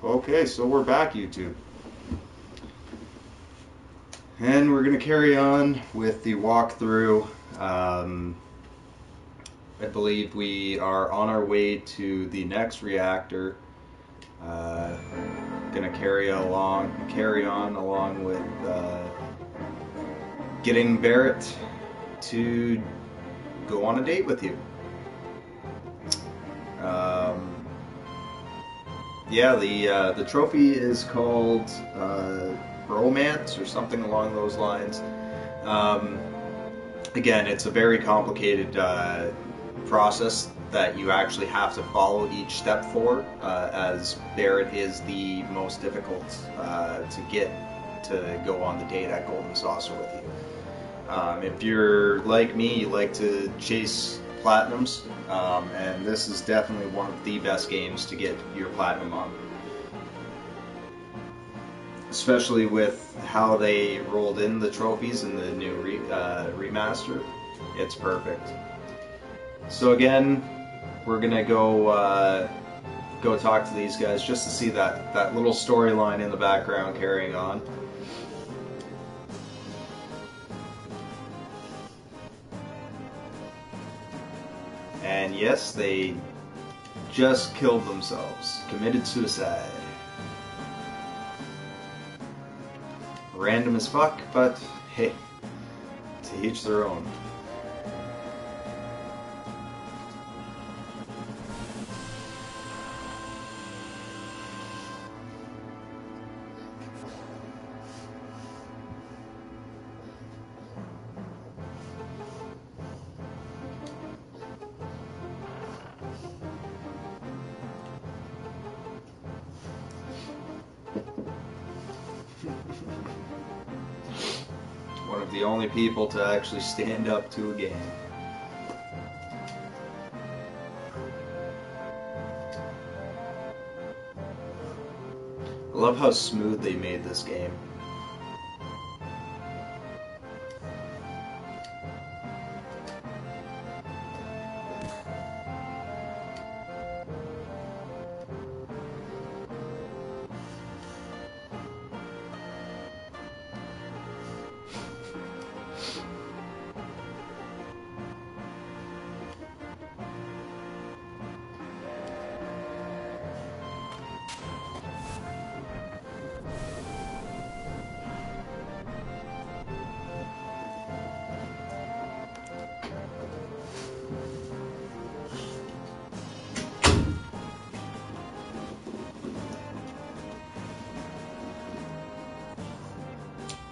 Okay, so we're back, YouTube. And we're going to carry on with the walkthrough. I believe we are on our way to the next reactor. Going to carry on along with getting Barrett to go on a date with you. Yeah, the trophy is called Romance or something along those lines. Again, it's a very complicated process that you actually have to follow each step for, as Barrett is the most difficult to get to go on the date at Golden Saucer with you. If you're like me, you like to chase platinums, and this is definitely one of the best games to get your platinum on. Especially with how they rolled in the trophies in the new remaster. It's perfect. So again, we're gonna go talk to these guys just to see that little storyline in the background carrying on. And yes, they just killed themselves, committed suicide. Random as fuck, but hey, to each their own. One of the only people to actually stand up to a game. I love how smooth they made this game.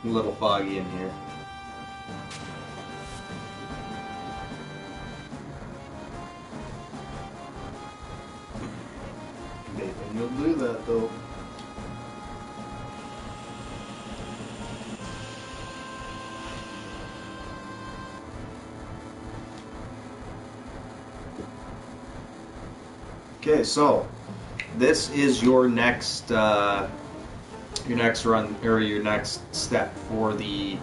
A little foggy in here. Maybe you'll do that though. Okay, so this is your next run, or your next step for the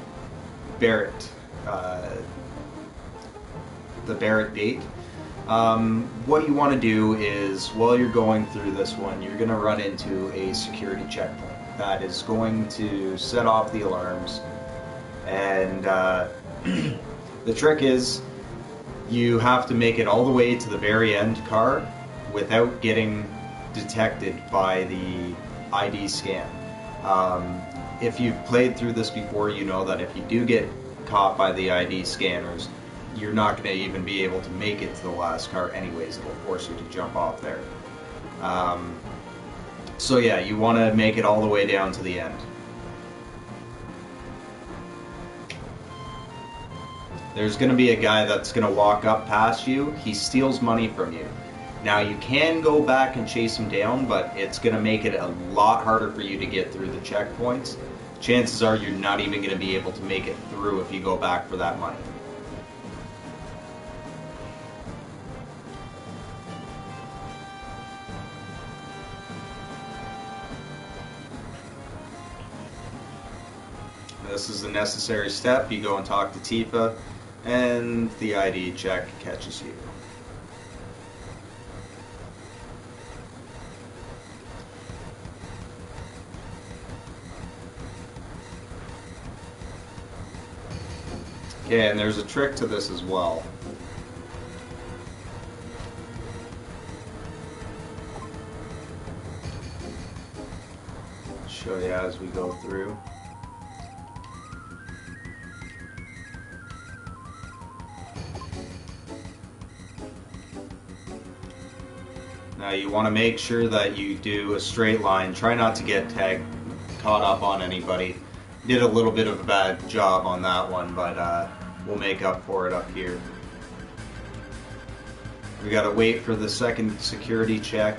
Barrett date. What you want to do is, while you're going through this one, you're going to run into a security checkpoint that is going to set off the alarms, and the trick is you have to make it all the way to the very end car without getting detected by the ID scan. If you've played through this before, you know that if you do get caught by the ID scanners, you're not going to even be able to make it to the last car anyways. It'll force you to jump off there. So yeah, you want to make it all the way down to the end. There's going to be a guy that's going to walk up past you. He steals money from you. Now, you can go back and chase him down, but it's going to make it a lot harder for you to get through the checkpoints. Chances are you're not even going to be able to make it through if you go back for that money. This is a necessary step. You go and talk to Tifa, and the ID check catches you. Okay, and there's a trick to this as well. I'll show you as we go through. Now you want to make sure that you do a straight line. Try not to get caught up on anybody. Did a little bit of a bad job on that one, but we'll make up for it up here. We gotta wait for the second security check.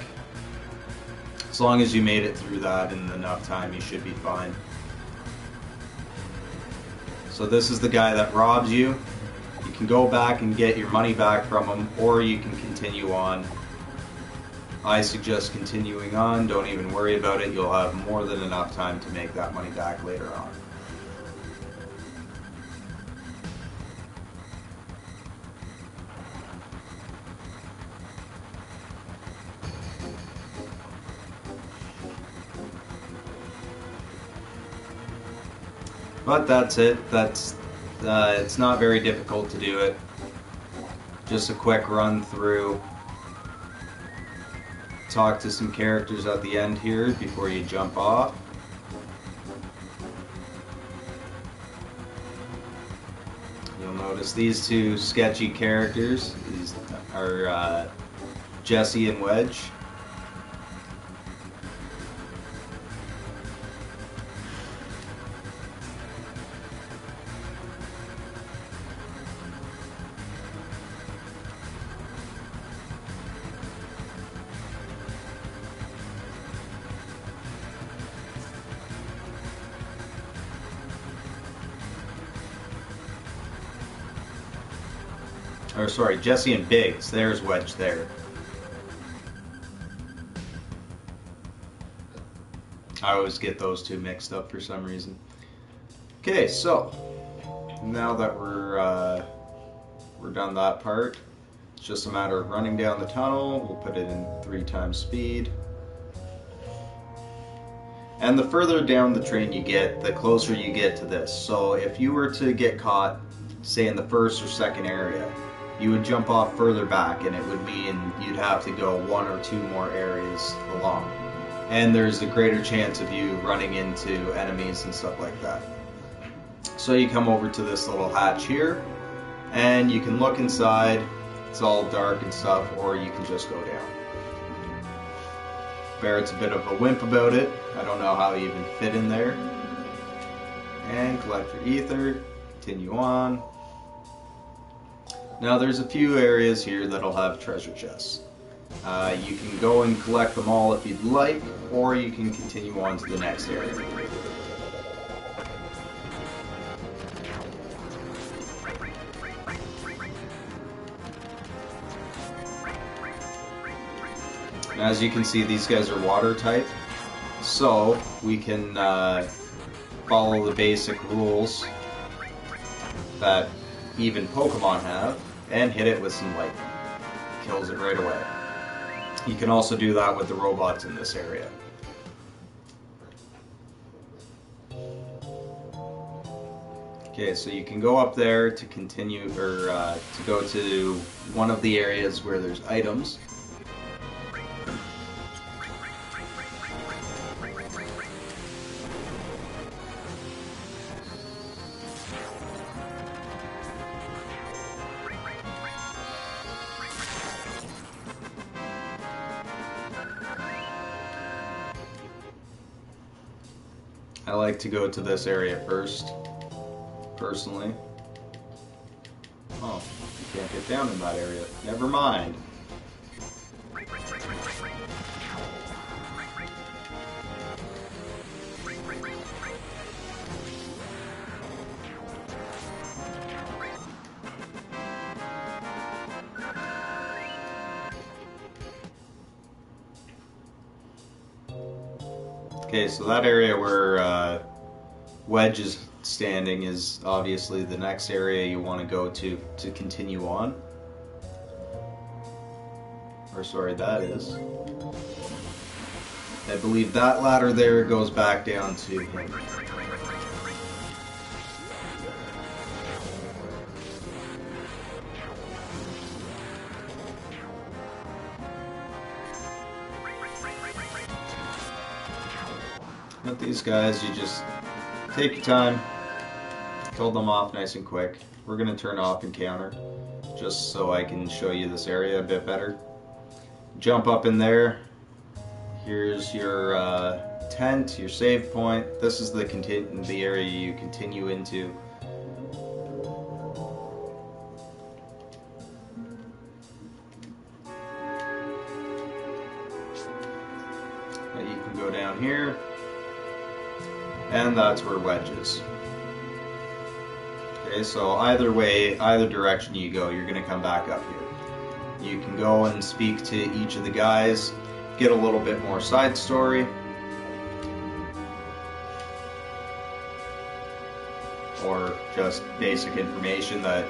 As long as you made it through that in enough time, you should be fine. So this is the guy that robs you. You can go back and get your money back from him, or you can continue on. I suggest continuing on. Don't even worry about it. You'll have more than enough time to make that money back later on. But that's it. It's not very difficult to do it. Just a quick run through. Talk to some characters at the end here before you jump off. You'll notice these two sketchy characters. These are Jesse and Wedge. Or sorry, Jesse and Biggs. There's Wedge there. I always get those two mixed up for some reason. Okay, so now that we're done that part, it's just a matter of running down the tunnel. We'll put it in 3 times speed. And the further down the train you get, the closer you get to this. So if you were to get caught, say in the first or second area, you would jump off further back, and it would mean you'd have to go 1 or 2 more areas along. And there's a greater chance of you running into enemies and stuff like that. So you come over to this little hatch here, and you can look inside. It's all dark and stuff, or you can just go down. Barrett's a bit of a wimp about it. I don't know how he even fit in there. And collect your ether. Continue on. Now there's a few areas here that'll have treasure chests. You can go and collect them all if you'd like, or you can continue on to the next area. As you can see, these guys are water type, so we can follow the basic rules that even Pokemon have, and hit it with some lightning. Kills it right away. You can also do that with the robots in this area. Okay, so you can go up there to continue, or to go to one of the areas where there's items. I like to go to this area first, personally. Oh, you can't get down in that area. Never mind. Okay, so that area where Wedge is standing is obviously the next area you want to go to continue on. Or sorry, that is. I believe that ladder there goes back down to him. With these guys, you just take your time, kill them off nice and quick. We're going to turn off encounter, just so I can show you this area a bit better. Jump up in there. Here's your tent, your save point. This is the area you continue into. You can go down here, and that's where Wedge is. Okay, so either way, either direction you go, you're going to come back up here. You can go and speak to each of the guys, get a little bit more side story, or just basic information that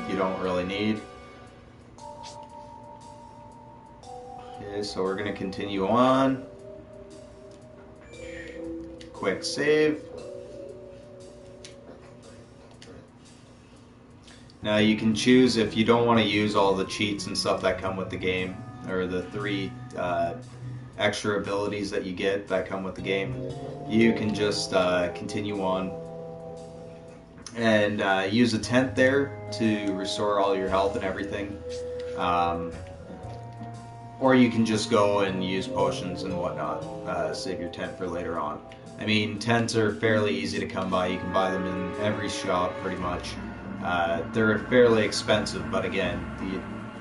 you don't really need. Okay, so we're going to continue on. Quick save. Now you can choose if you don't want to use all the cheats and stuff that come with the game, or the 3 extra abilities that you get that come with the game. You can just continue on and use a tent there to restore all your health and everything. Or you can just go and use potions and whatnot, save your tent for later on. I mean, tents are fairly easy to come by. You can buy them in every shop pretty much. They're fairly expensive, but again,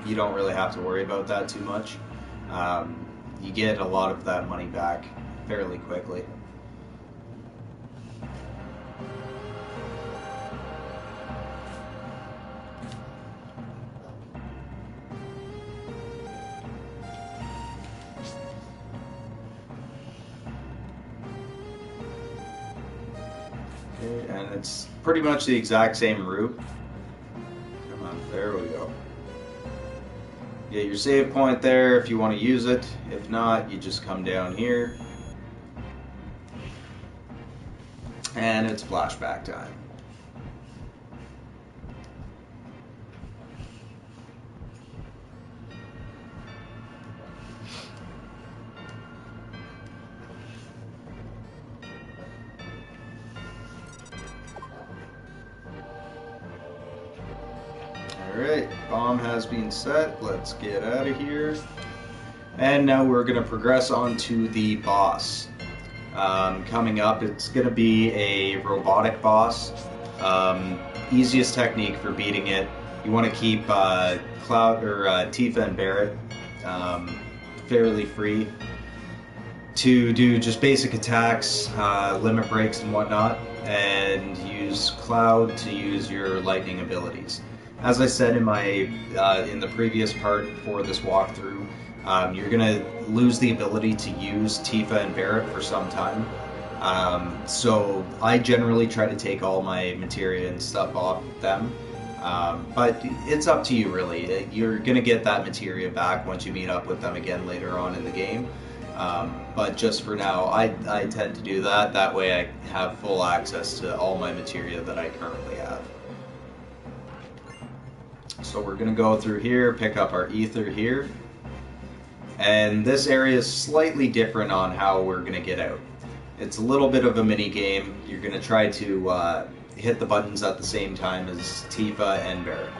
you don't really have to worry about that too much. You get a lot of that money back fairly quickly. Okay, and it's pretty much the exact same route. Come on, there we go. Get your save point there if you want to use it. If not, you just come down here. And it's flashback time. Alright, bomb has been set. Let's get out of here. And now we're going to progress on to the boss. Coming up, it's going to be a robotic boss. Easiest technique for beating it. You want to keep Cloud or Tifa and Barret fairly free to do just basic attacks, limit breaks and whatnot, and use Cloud to use your lightning abilities. As I said in my in the previous part for this walkthrough, you're gonna lose the ability to use Tifa and Barret for some time. So I generally try to take all my materia and stuff off them, but it's up to you really. You're gonna get that materia back once you meet up with them again later on in the game. But just for now, I tend to do that. That way I have full access to all my materia that I currently have. So we're going to go through here, pick up our ether here. And this area is slightly different on how we're going to get out. It's a little bit of a mini game. You're going to try to hit the buttons at the same time as Tifa and Barret.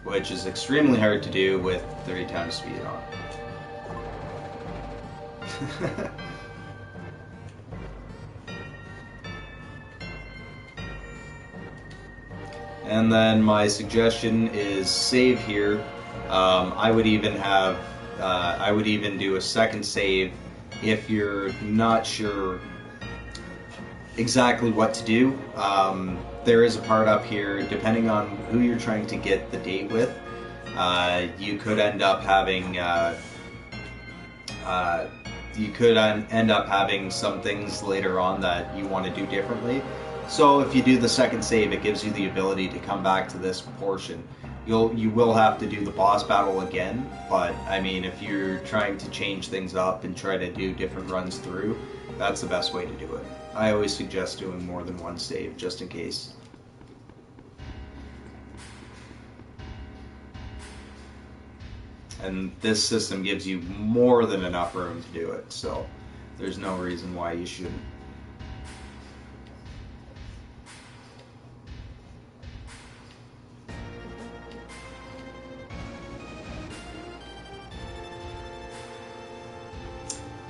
Which is extremely hard to do with 3 times speed on. And then my suggestion is save here. I would even do a second save if you're not sure exactly what to do. There is a part up here, depending on who you're trying to get the date with, you could end up having some things later on that you want to do differently. So if you do the second save, it gives you the ability to come back to this portion. You will have to do the boss battle again, but I mean, if you're trying to change things up and try to do different runs through, that's the best way to do it. I always suggest doing more than one save, just in case. And this system gives you more than enough room to do it, so there's no reason why you shouldn't.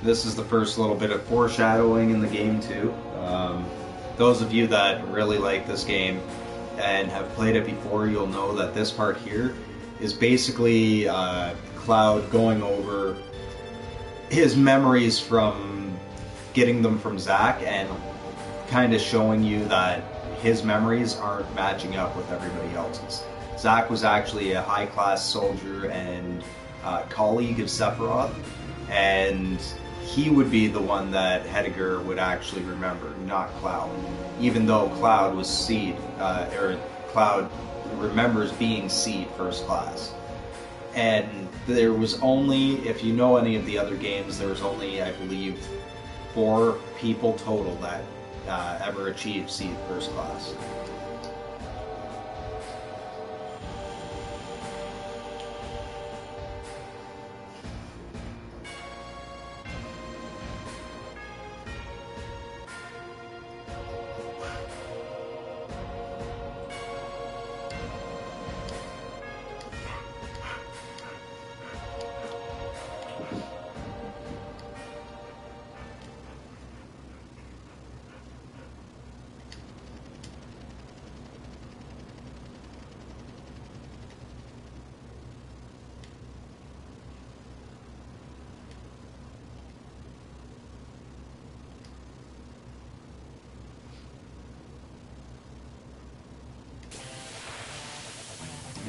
This is the first little bit of foreshadowing in the game too. Those of you that really like this game and have played it before, you'll know that this part here is basically Cloud going over his memories from getting them from Zack and kind of showing you that his memories aren't matching up with everybody else's. Zack was actually a high-class soldier and colleague of Sephiroth, and he would be the one that Heidegger would actually remember, not Cloud. Even though Cloud was Seed, or Cloud remembers being Seed First Class. And there was only, if you know any of the other games, there was only, I believe, 4 people total that ever achieved Seed First Class.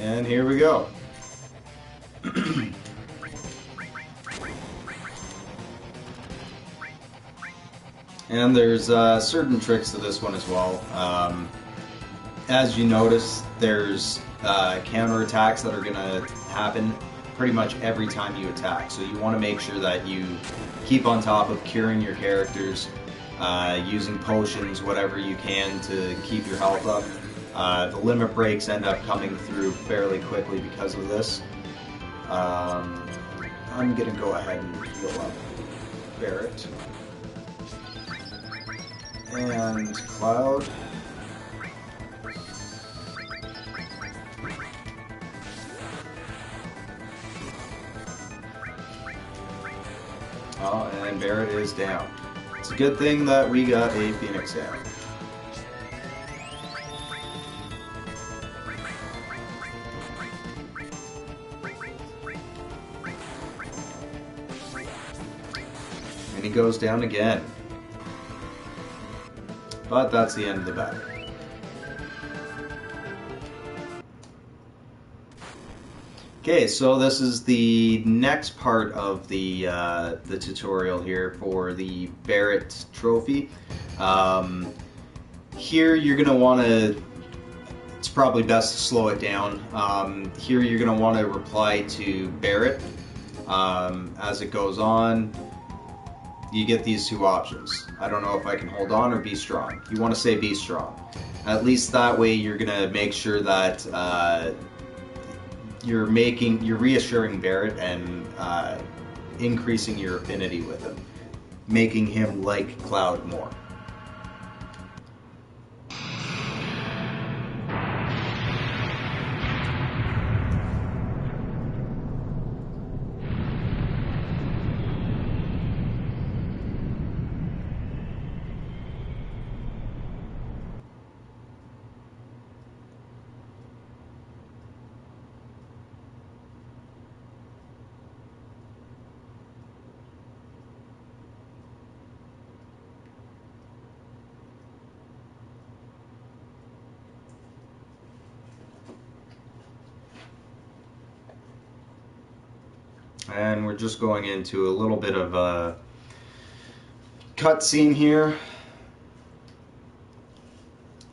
And here we go. And there's certain tricks to this one as well. As you notice, there's counterattacks that are going to happen pretty much every time you attack. So you want to make sure that you keep on top of curing your characters, using potions, whatever you can to keep your health up. The limit breaks end up coming through fairly quickly because of this. I'm going to go ahead and heal up Barrett. And Cloud. Oh, and Barrett is down. It's a good thing that we got a Phoenix down. And he goes down again. But that's the end of the battle. Okay, so this is the next part of the tutorial here for the Barrett trophy. Here you're going to want to, it's probably best to slow it down. Here you're going to want to reply to Barrett. As it goes on, you get these 2 options. I don't know if I can hold on or be strong. You want to say be strong. At least that way you're going to make sure that you're reassuring Barrett and increasing your affinity with him, making him like Cloud more. And we're just going into a little bit of a cutscene here.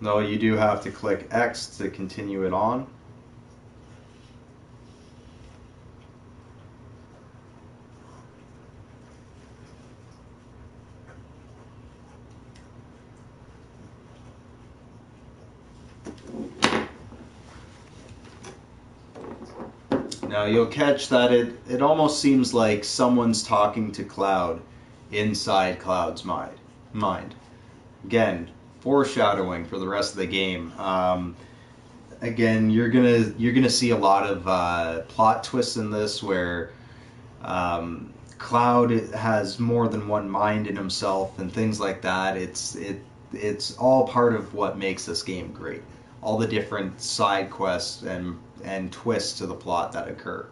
Though you do have to click X to continue it on. Now you'll catch that it almost seems like someone's talking to Cloud inside Cloud's mind. Again, foreshadowing for the rest of the game. Again, you're gonna see a lot of plot twists in this where Cloud has more than one mind in himself and things like that. It's all part of what makes this game great. All the different side quests and twists to the plot that occur.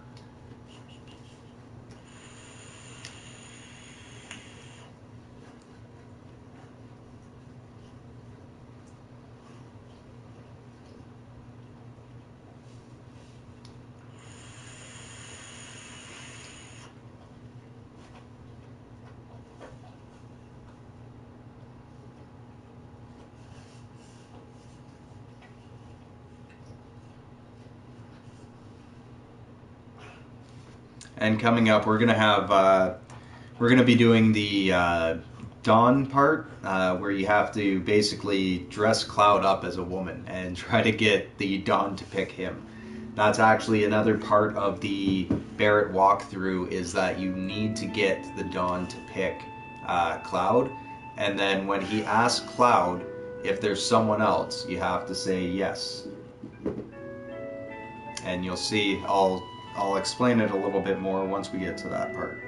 And coming up, we're gonna be doing the Dawn part, where you have to basically dress Cloud up as a woman and try to get the Dawn to pick him. That's actually another part of the Barrett walkthrough, is that you need to get the Dawn to pick Cloud, and then when he asks Cloud if there's someone else, you have to say yes. And you'll see, I'll explain it a little bit more once we get to that part.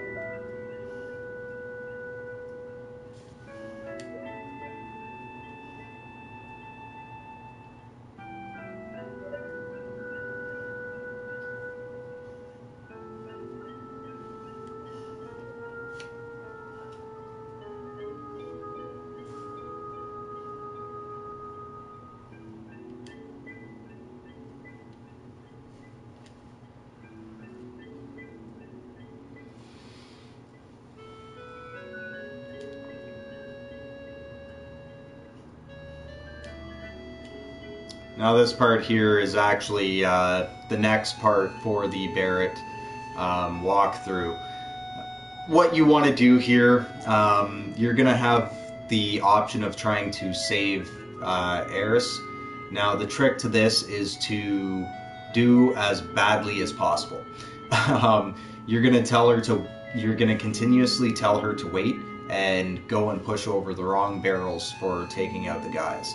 Now this part here is actually the next part for the Barrett walkthrough. What you want to do here, you're going to have the option of trying to save Eris. Now the trick to this is to do as badly as possible. You're going to continuously tell her to wait and go and push over the wrong barrels for taking out the guys.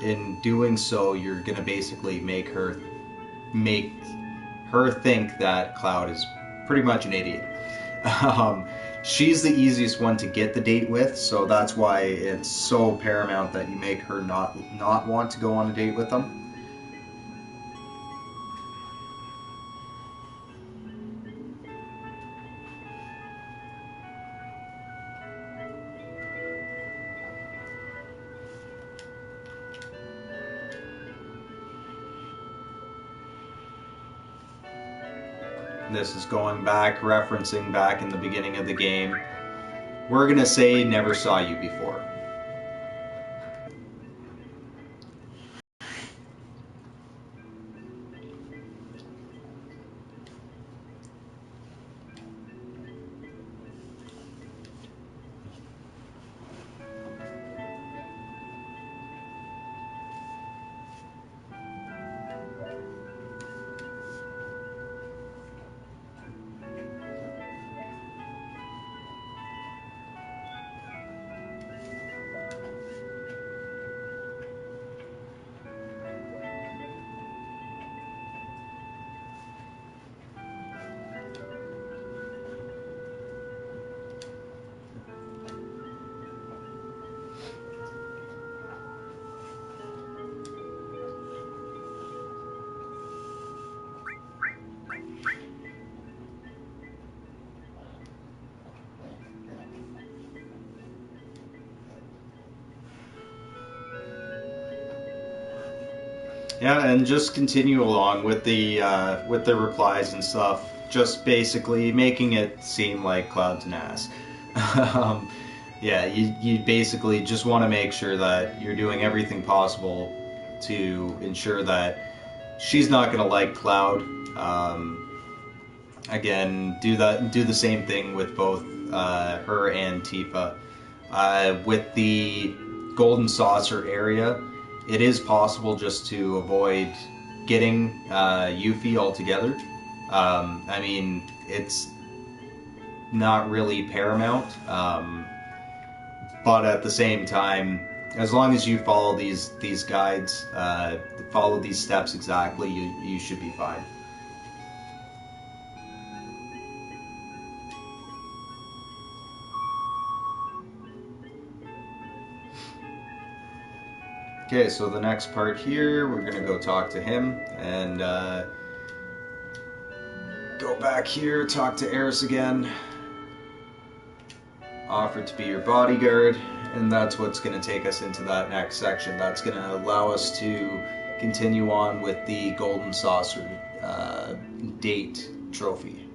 In doing so, you're gonna basically make her think that Cloud is pretty much an idiot. She's the easiest one to get the date with, so that's why it's so paramount that you make her not want to go on a date with them. This is going back, referencing back in the beginning of the game. We're gonna say never saw you before. Yeah, and just continue along with the replies and stuff. Just basically making it seem like Cloud's an ass. Yeah, you basically just want to make sure that you're doing everything possible to ensure that she's not going to like Cloud. Again, do the same thing with both her and Tifa. With the Golden Saucer area, it is possible just to avoid getting Yuffie altogether. I mean, it's not really paramount, but at the same time, as long as you follow these guides, follow these steps exactly, you should be fine. Okay, so the next part here, we're gonna go talk to him and go back here, talk to Eris again. Offer to be your bodyguard, and that's what's going to take us into that next section. That's going to allow us to continue on with the Golden Saucer date trophy.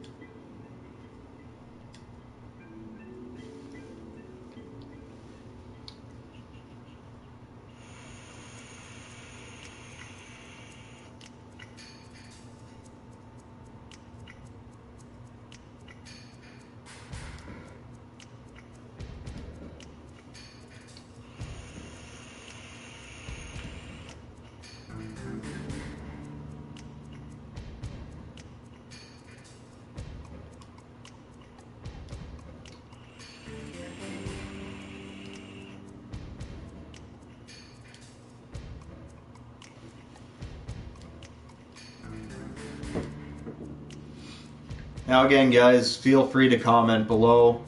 Now again, guys, feel free to comment below.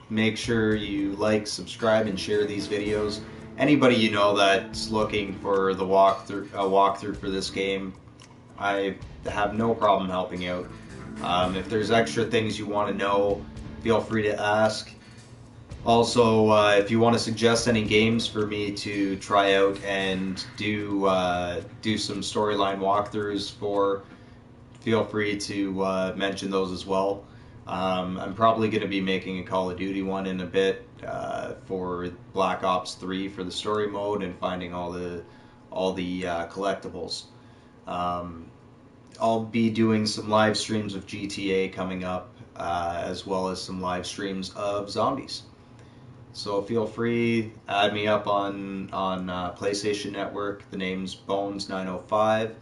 Make sure you like, subscribe, and share these videos. Anybody you know that's looking for the walkthrough for this game, I have no problem helping out. If there's extra things you want to know, feel free to ask. Also, if you want to suggest any games for me to try out and do some storyline walkthroughs for, feel free to mention those as well. I'm probably going to be making a Call of Duty one in a bit for Black Ops 3 for the story mode and finding all the collectibles. I'll be doing some live streams of GTA coming up, as well as some live streams of zombies. So feel free, add me up on PlayStation Network. The name's Bones905.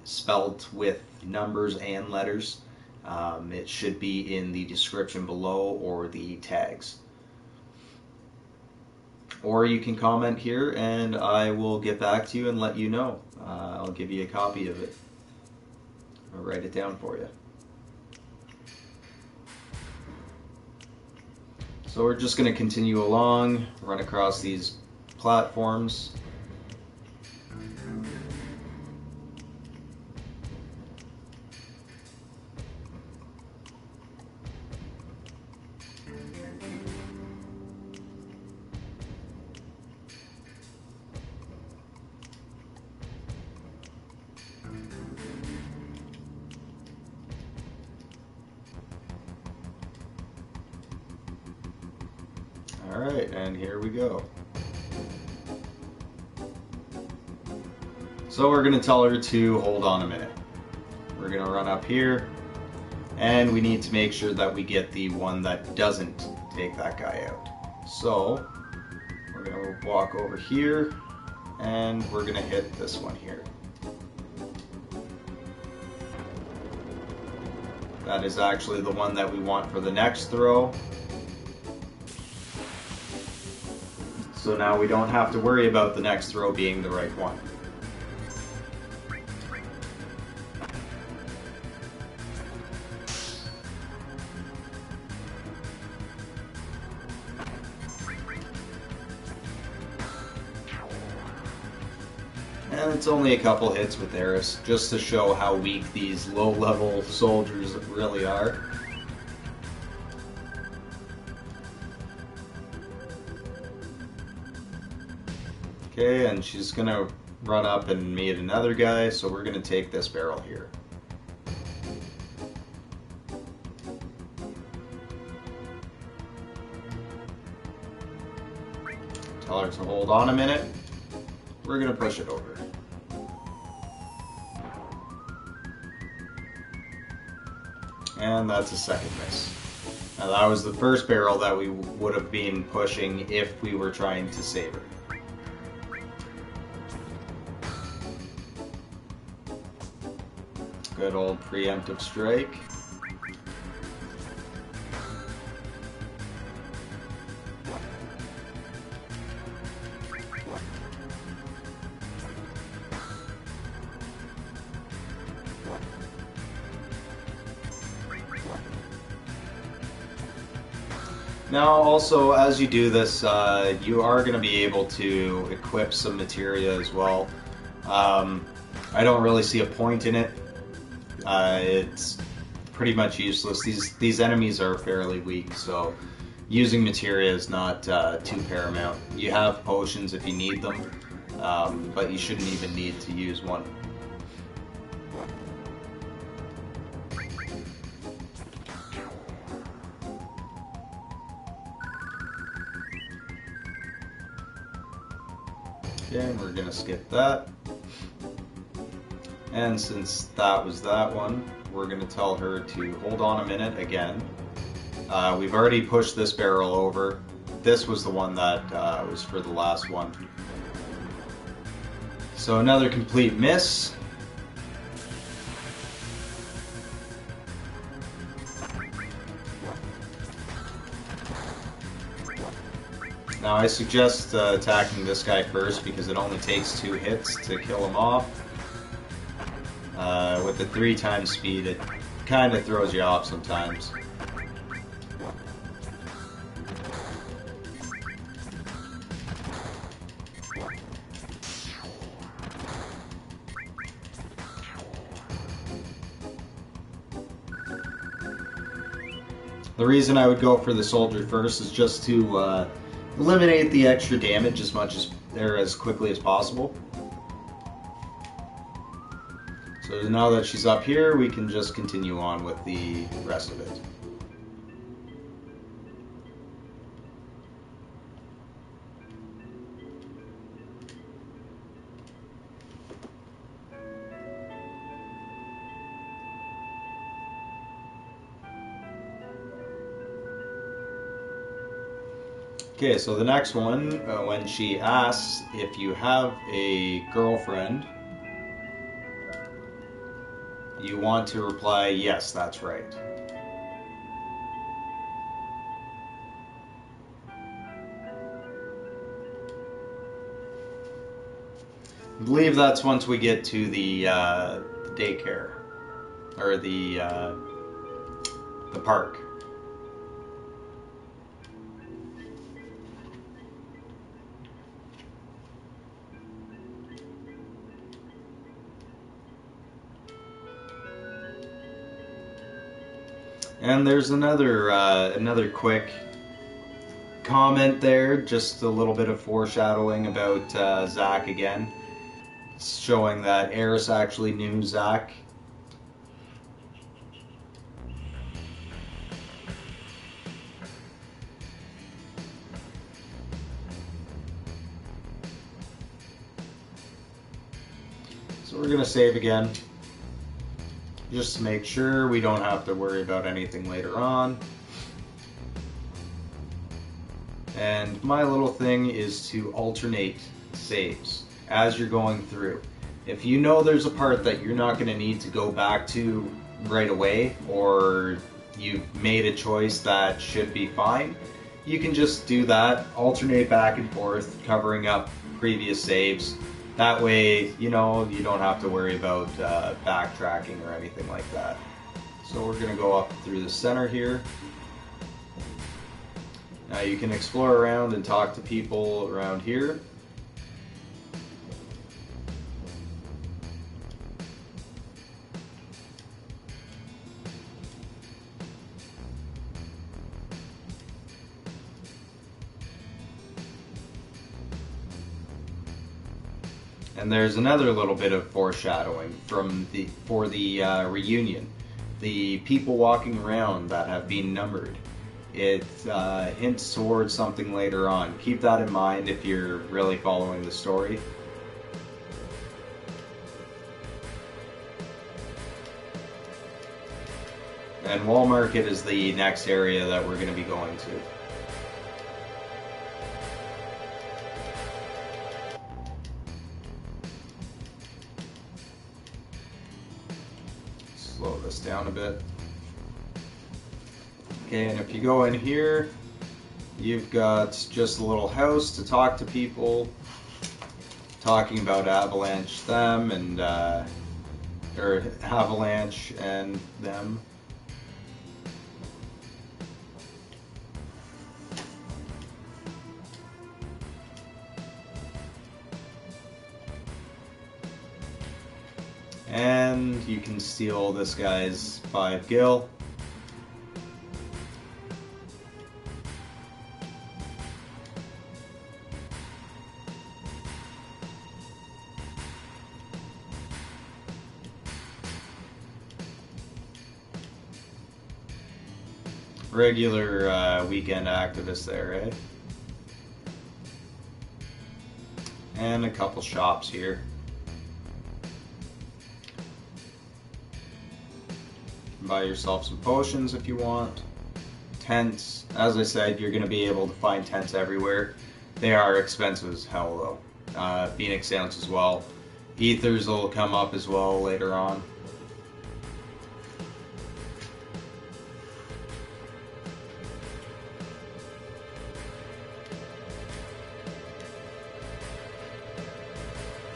Spelled with numbers and letters. It should be in the description below or the tags. Or you can comment here and I will get back to you and let you know. I'll give you a copy of it. I'll write it down for you. So we're just going to continue along, run across these platforms. Alright, and here we go. So we're going to tell her to hold on a minute. We're going to run up here, and we need to make sure that we get the one that doesn't take that guy out. So we're going to walk over here, and we're going to hit this one here. That is actually the one that we want for the next throw. So now we don't have to worry about the next throw being the right one. And it's only a couple hits with Eris, just to show how weak these low-level soldiers really are. Okay, and she's gonna run up and meet another guy, so we're gonna take this barrel here. Tell her to hold on a minute. We're gonna push it over. And that's a second miss. Now that was the first barrel that we would have been pushing if we were trying to save her. Good old preemptive strike. Now, also, as you do this, you are going to be able to equip some materia as well. I don't really see a point in it. It's pretty much useless. These enemies are fairly weak, so using materia is not too paramount. You have potions if you need them, but you shouldn't even need to use one. Okay, and we're gonna skip that. And since that was that one, we're gonna tell her to hold on a minute again. We've already pushed this barrel over. This was the one that was for the last one. So another complete miss. Now I suggest attacking this guy first because it only takes 2 hits to kill him off. With the 3 times speed, it kind of throws you off sometimes. The reason I would go for the soldier first is just to eliminate the extra damage as quickly as possible. So now that she's up here, we can just continue on with the rest of it. Okay, so the next one, when she asks if you have a girlfriend, you want to reply, yes, that's right. I believe that's once we get to the daycare, or the park. And there's another quick comment there, just a little bit of foreshadowing about Zack again. It's showing that Eris actually knew Zack. So we're gonna save again, just to make sure we don't have to worry about anything later on. And my little thing is to alternate saves as you're going through. If you know there's a part that you're not going to need to go back to right away, or you've made a choice that should be fine, you can just do that, alternate back and forth, covering up previous saves. That way, you know, you don't have to worry about backtracking or anything like that. So we're going to go up through the center here. Now you can explore around and talk to people around here. And there's another little bit of foreshadowing for the reunion. The people walking around that have been numbered. It hints towards something later on. Keep that in mind if you're really following the story. And Wall Market is the next area that we're going to be going to. slow this down a bit. Okay, and if you go in here, you've got just a little house to talk to people, talking about Avalanche them and or Avalanche and them. And you can steal this guy's 5 gil. Regular weekend activist there, eh? And a couple shops here. Buy yourself some potions if you want. Tents, as I said, you're going to be able to find tents everywhere. They are expensive as hell though. Phoenix Sounds as well. Ethers will come up as well later on.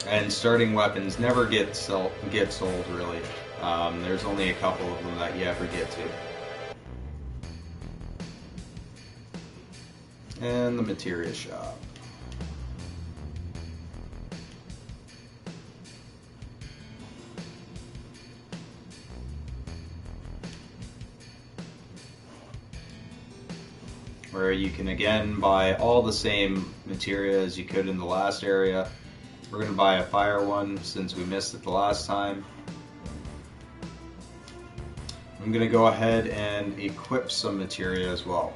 And starting weapons never get sold really. There's only a couple of them that you ever get to. And the materia shop. Where you can again buy all the same materia as you could in the last area. We're going to buy a fire one since we missed it the last time. I'm going to go ahead and equip some materia as well.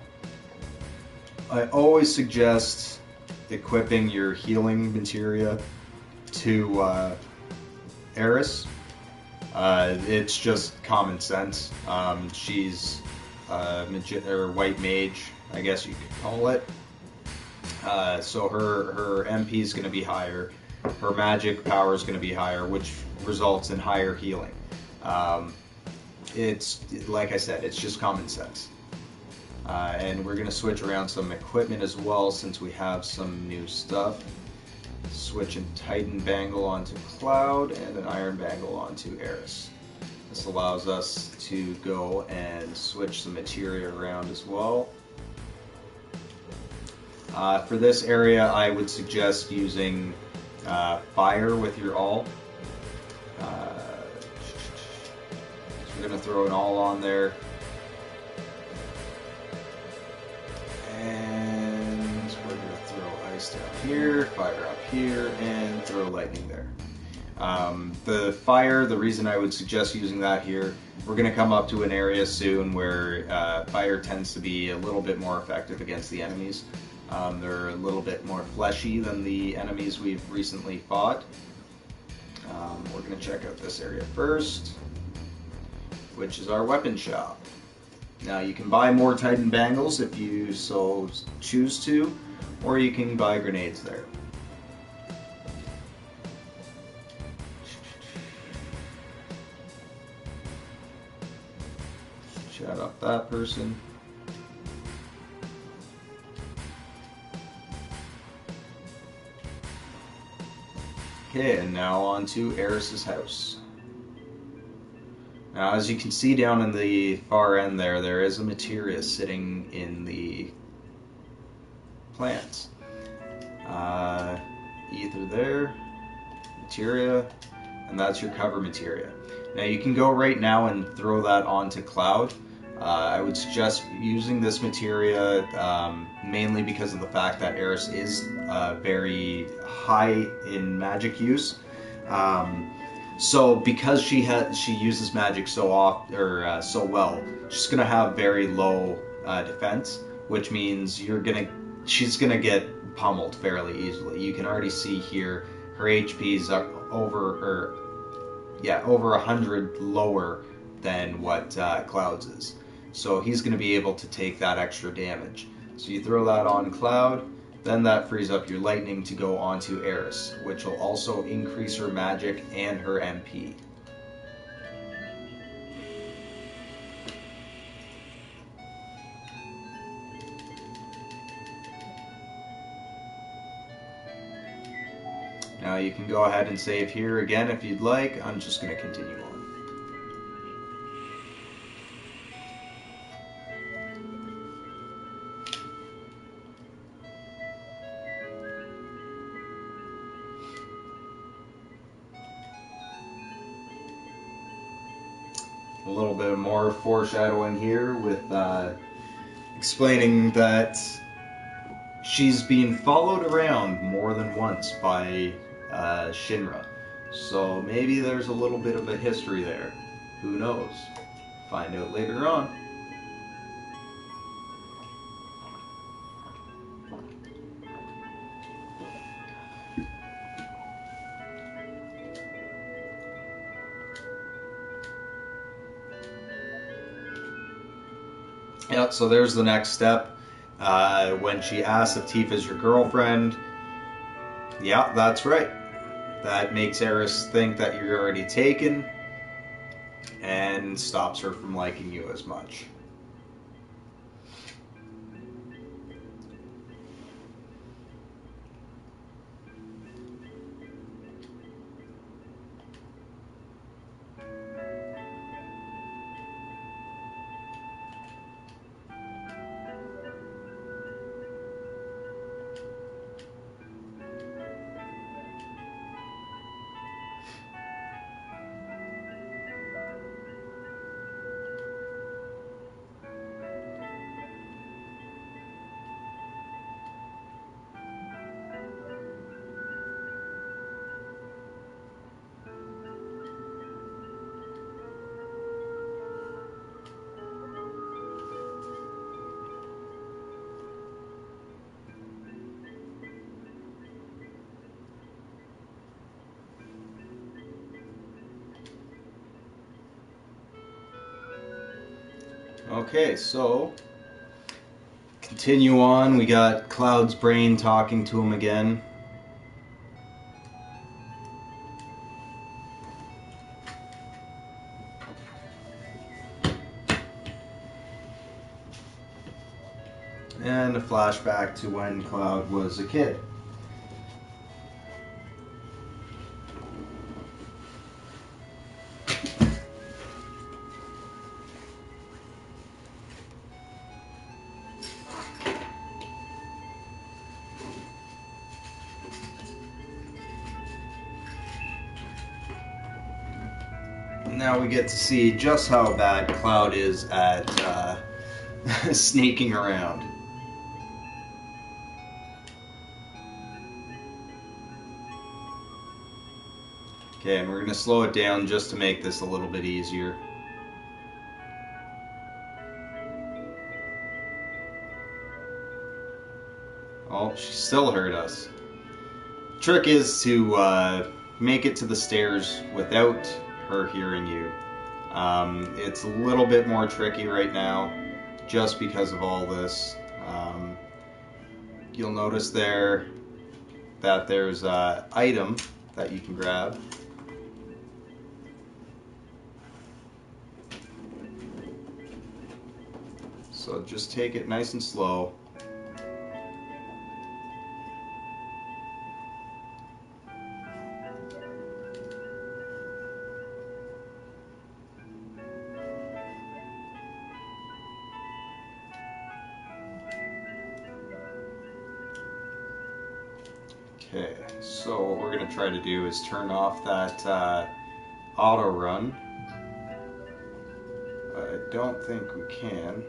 I always suggest equipping your healing materia to Eris. It's just common sense. She's white mage, I guess you could call it. So her MP is going to be higher. Her magic power is going to be higher, which results in higher healing. It's, like I said, it's just common sense. And we're going to switch around some equipment as well since we have some new stuff. Switch a Titan Bangle onto Cloud and an Iron Bangle onto Eris. This allows us to go and switch some materia around as well. For this area, I would suggest using fire with your all. So we're going to throw an all on there. And we're going to throw ice down here, fire up here, and throw lightning there. The fire, the reason I would suggest using that here, we're going to come up to an area soon where fire tends to be a little bit more effective against the enemies. They're a little bit more fleshy than the enemies we've recently fought. We're going to check out this area first, which is our weapon shop. Now you can buy more Titan Bangles if you so choose to, or you can buy grenades there. Chat up that person. Okay, and now on to Eris's house. Now, as you can see down in the far end there is a materia sitting in the plants. Ether there, materia, and that's your cover materia. Now you can go right now and throw that onto Cloud. I would suggest using this materia mainly because of the fact that Eris is very high in magic use. So because she uses magic so well, she's gonna have very low defense, which means she's gonna get pummeled fairly easily. You can already see here her HP's are over 100 lower than what Cloud's is. So he's going to be able to take that extra damage. So you throw that on Cloud, then that frees up your lightning to go onto Eris, which will also increase her magic and her MP. You can go ahead and save here again if you'd like. I'm just going to continue on. A little bit more foreshadowing here with explaining that she's being followed around more than once by Shinra. So maybe there's a little bit of a history there. Who knows? Find out later on. Yeah, so there's the next step. When she asks if Tifa's your girlfriend, yeah, that's right. That makes Eris think that you're already taken and stops her from liking you as much. Okay, so continue on. We got Cloud's brain talking to him again. And a flashback to when Cloud was a kid. Now we get to see just how bad Cloud is at sneaking around. Okay, and we're going to slow it down just to make this a little bit easier. Oh, she still heard us. Trick is to make it to the stairs without her hearing you. It's a little bit more tricky right now just because of all this. You'll notice there that there's an item that you can grab. So just take it nice and slow. Okay, so what we're going to try to do is turn off that auto run. I don't think we can.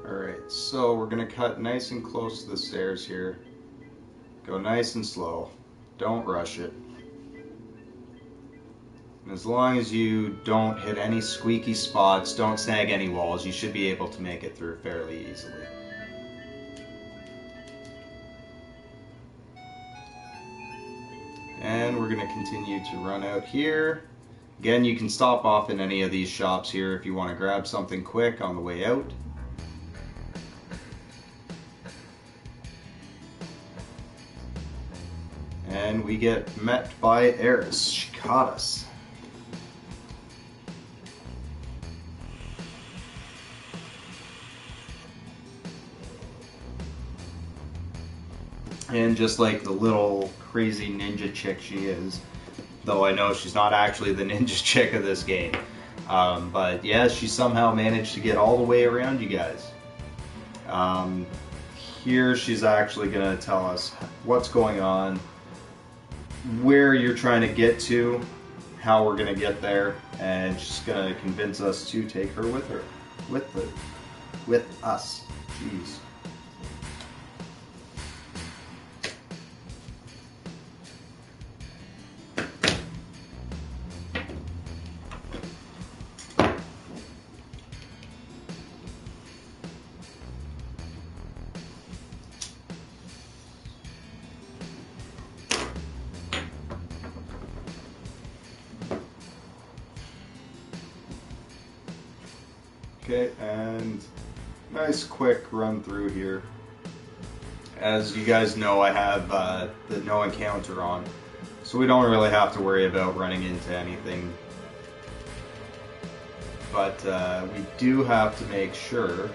Alright, so we're going to cut nice and close to the stairs here. Go nice and slow. Don't rush it. And as long as you don't hit any squeaky spots, don't snag any walls, you should be able to make it through fairly easily. And we're going to continue to run out here. Again, you can stop off in any of these shops here if you want to grab something quick on the way out. And we get met by Eris. She caught us. And just like the little crazy ninja chick she is, though I know she's not actually the ninja chick of this game. But yeah, she somehow managed to get all the way around you guys. Here she's actually going to tell us what's going on, where you're trying to get to, how we're going to get there, and she's going to convince us to take her with her. With us. Jeez. Okay, and nice quick run through here. As you guys know, I have the no encounter on, so we don't really have to worry about running into anything. But we do have to make sure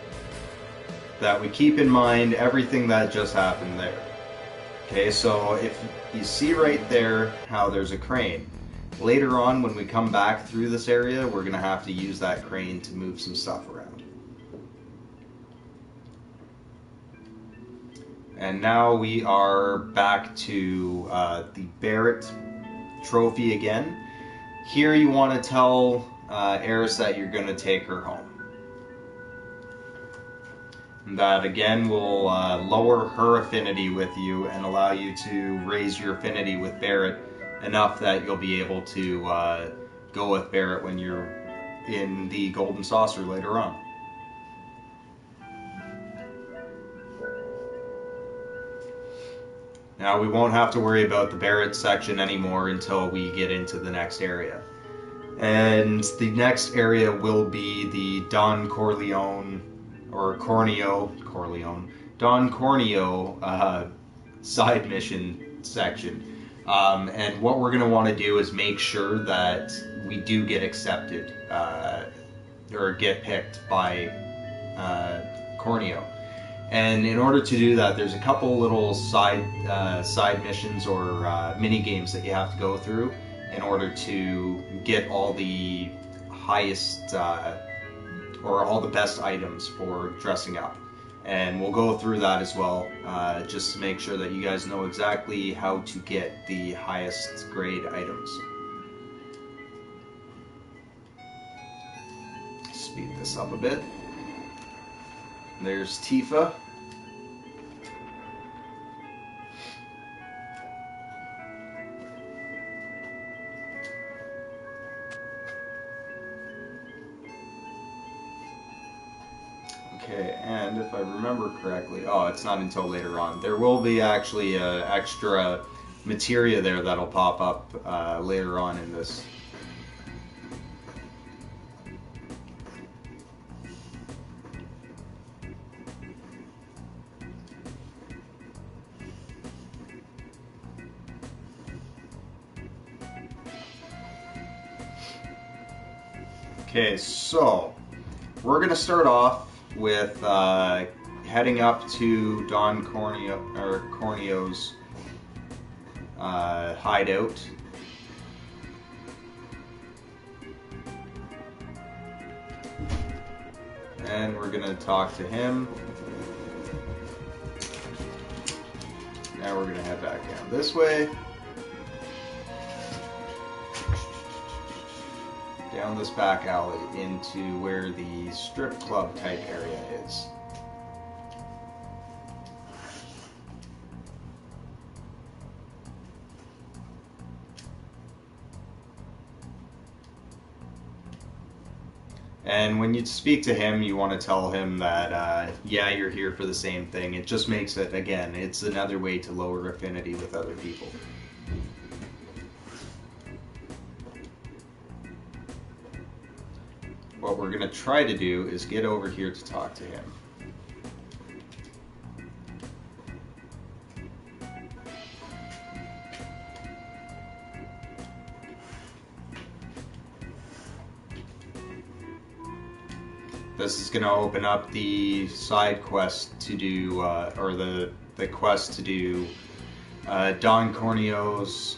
that we keep in mind everything that just happened there. Okay, so if you see right there how there's a crane, later on when we come back through this area, we're going to have to use that crane to move some stuff around. And now we are back to the Barrett trophy again. Here you want to tell Eris that you're going to take her home. And that again will lower her affinity with you and allow you to raise your affinity with Barrett enough that you'll be able to go with Barrett when you're in the Golden Saucer later on. Now we won't have to worry about the Barrett section anymore until we get into the next area. And the next area will be the Don Corleone, or Corleone, Don Corneo side mission section. And what we're going to want to do is make sure that we do get accepted, or get picked by Corneo. And in order to do that, there's a couple little side missions or mini games that you have to go through in order to get all the highest or all the best items for dressing up. And we'll go through that as well, just to make sure that you guys know exactly how to get the highest grade items. Speed this up a bit. There's Tifa. Okay, and if I remember correctly, oh, it's not until later on. There will be actually extra materia there that'll pop up later on in this. Okay, so we're going to start off with heading up to Don Corneo's hideout. And we're going to talk to him. Now we're going to head back down this way. Down this back alley into where the strip club type area is. And when you speak to him, you want to tell him that, yeah, you're here for the same thing. It just makes it, again, it's another way to lower affinity with other people. What we're going to try to do is get over here to talk to him. This is going to open up the side quest to do, or the the quest to do Don Corneo's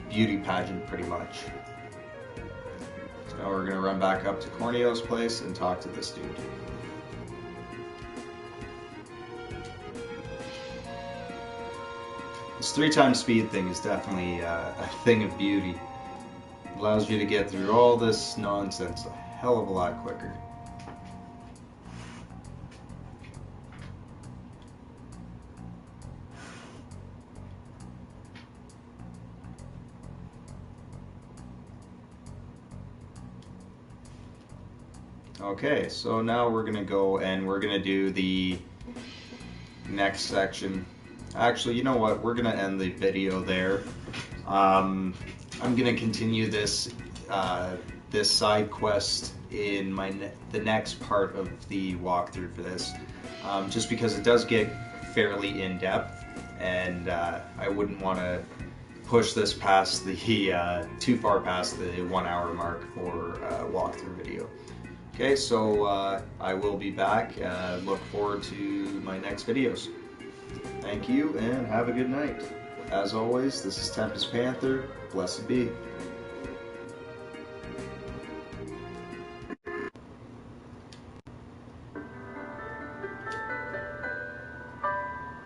beauty pageant, pretty much. So now we're going to run back up to Corneo's place and talk to this dude. This 3x speed thing is definitely a thing of beauty. It allows you to get through all this nonsense a hell of a lot quicker. Okay, so now we're gonna go and we're gonna do the next section. Actually, you know what? We're gonna end the video there. I'm gonna continue this this side quest in the next part of the walkthrough for this, just because it does get fairly in depth, and I wouldn't want to push this past the too far past the 1 hour mark for walkthrough video. Okay, so I will be back. Look forward to my next videos. Thank you and have a good night. As always, this is Tempest Panther. Blessed be.